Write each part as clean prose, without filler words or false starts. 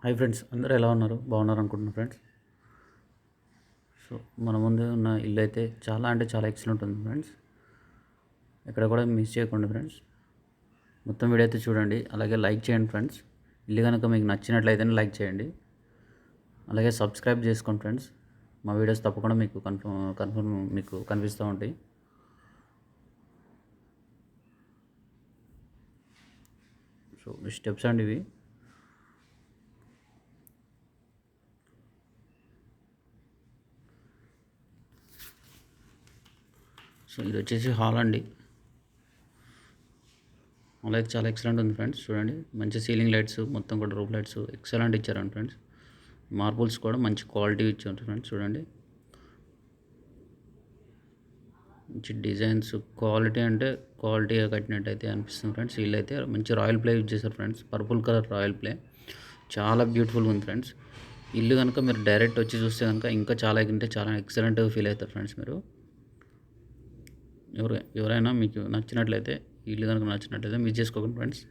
Hi friends, అందరూ ఎలా ఉన్నారు? బాగున్నారు అనుకుంటున్నాను ఫ్రెండ్స్. సో మన ముందు ఉన్న ఇల్లు అయితే చాలా అంటే చాలా ఎక్సలెంట్ ఉంది ఫ్రెండ్స్. ఎక్కడ కూడా మిస్ చేయకండి ఫ్రెండ్స్. మొత్తం వీడియో అయితే చూడండి, అలాగే లైక్ చేయండి ఫ్రెండ్స్. ఇల్లు కనుక మీకు నచ్చినట్లయితే లైక్ చేయండి, అలాగే సబ్స్క్రైబ్ చేసుకోండి ఫ్రెండ్స్. మా వీడియోస్ తప్పకుండా మీకు కన్ఫర్మ్ మీకు కనిపిస్తూ ఉంటాయి. సో స్టెప్స్ అండి ఇవి. సో ఇది వచ్చేసి హాల్ అండి. హాల్ అయితే చాలా ఎక్సలెంట్ ఉంది ఫ్రెండ్స్. చూడండి, మంచి సీలింగ్ లైట్స్, మొత్తం కూడా రూఫ్ లైట్స్ ఎక్సలెంట్ ఇచ్చారండి ఫ్రెండ్స్. మార్బుల్స్ కూడా మంచి క్వాలిటీ ఇచ్చారు ఫ్రెండ్స్. చూడండి, మంచి డిజైన్స్, క్వాలిటీ అంటే క్వాలిటీగా కట్టినట్టయితే అనిపిస్తుంది ఫ్రెండ్స్. వీళ్ళైతే మంచి రాయల్ ప్లే యూజ్ చేశారు friends. Purple colour royal play చాలా బ్యూటిఫుల్గా ఉంది ఫ్రెండ్స్. ఇల్లు కనుక మీరు డైరెక్ట్ వచ్చి చూస్తే కనుక ఇంకా చాలా ఎక్సలెంట్గా ఫీల్ అవుతారు ఫ్రెండ్స్. మీరు ఎవరైనా మీకు నచ్చినట్లయితే, ఇల్లు కనుక నచ్చినట్లయితే మిస్ చేసుకోకండి ఫ్రెండ్స్.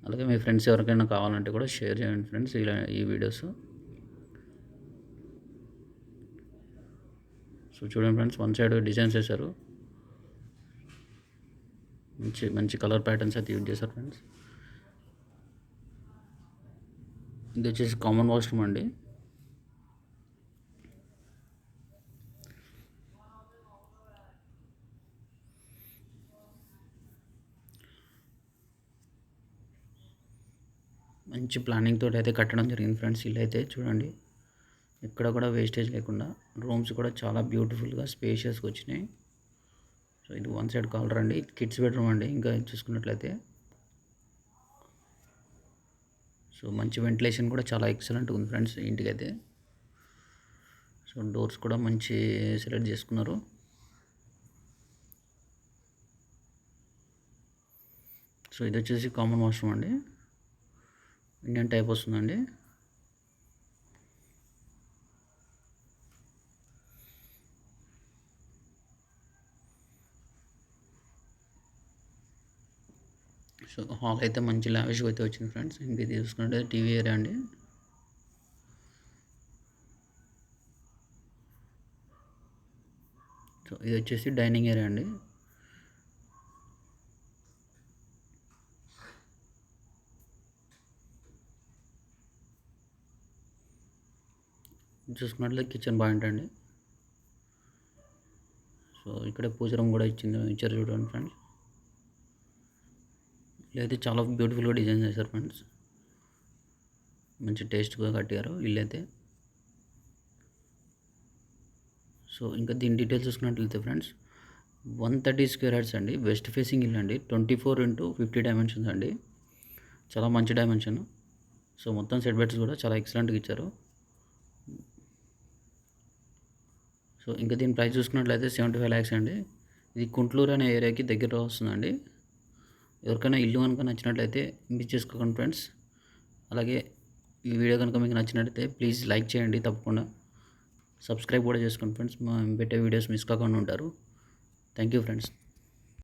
అలాగే మీ ఫ్రెండ్స్ ఎవరికైనా కావాలంటే కూడా షేర్ చేయండి ఫ్రెండ్స్ ఈ వీడియోస్. సో చూడండి ఫ్రెండ్స్, వన్ సైడ్ డిజైన్స్ వేశారు. మంచి మంచి కలర్ ప్యాటర్న్స్ అయితే యూజ్ చేశారు ఫ్రెండ్స్. ఇది వచ్చేసి కామన్ వాష్రూమ్ అండి. మంచి ప్లానింగ్ తోటి అయితే కట్టడం జరిగింది ఫ్రెండ్స్. ఇల్లు అయితే చూడండి, ఎక్కడ కూడా వేస్టేజ్ లేకుండా రూమ్స్ కూడా చాలా బ్యూటిఫుల్గా స్పేషియస్గా వచ్చినాయి. సో ఇది వన్ సైడ్ కార్నర్ అండి, కిడ్స్ బెడ్రూమ్ అండి. ఇంకా చూసుకున్నట్లయితే సో మంచి వెంటిలేషన్ కూడా చాలా ఎక్సలెంట్గా ఉంది ఫ్రెండ్స్ ఇంటికైతే. సో డోర్స్ కూడా మంచి సెలెక్ట్ చేసుకున్నారు. సో ఇది వచ్చేసి కామన్ వాష్రూమ్ అండి, ఇండియన్ టైప్ వస్తుందండి. సో హాల్ అయితే మంచి లావిష్గా అయితే వచ్చింది ఫ్రెండ్స్. ఇంక ఇది చూసుకుంటే టీవీ ఏరియా అండి. సో ఇది వచ్చేసి డైనింగ్ ఏరియా అండి. చూసుకున్నట్లయితే కిచెన్ పాయింట్ అండి. సో ఇక్కడ పూజ రూమ్ కూడా ఇచ్చారు చూడండి ఫ్రెండ్స్. ఇల్లైతే చాలా బ్యూటిఫుల్గా డిజైన్ చేశారు ఫ్రెండ్స్. మంచి టేస్ట్గా కట్టారు ఇల్లైతే. సో ఇంకా దీని డీటెయిల్స్ చూసుకున్నట్లయితే ఫ్రెండ్స్, 130 స్క్వేర్ యార్డ్స్ అండి. వెస్ట్ ఫేసింగ్ ఇల్లు అండి. 24x50 డైమెన్షన్స్ అండి. చాలా మంచి డైమెన్షన్. సో మొత్తం సెట్ బెడ్స్ కూడా చాలా ఎక్సలెంట్గా ఇచ్చారు. సో ఇంకా దీని ప్రైస్ చూసుకున్నట్లయితే 75 lakhs అండి. ఇది గుంటూరు అనే ఏరియాకి దగ్గర వస్తుందండి. ఎవరికైనా ఇల్లు కనుక నచ్చినట్లయితే మిస్ చేసుకోకండి ఫ్రెండ్స్. అలాగే ఈ వీడియో కనుక మీకు నచ్చినట్లయితే ప్లీజ్ లైక్ చేయండి, తప్పకుండా సబ్స్క్రైబ్ కూడా చేసుకోండి ఫ్రెండ్స్. మేము పెట్టే వీడియోస్ మిస్ కాకుండా ఉంటారు. Thank you friends.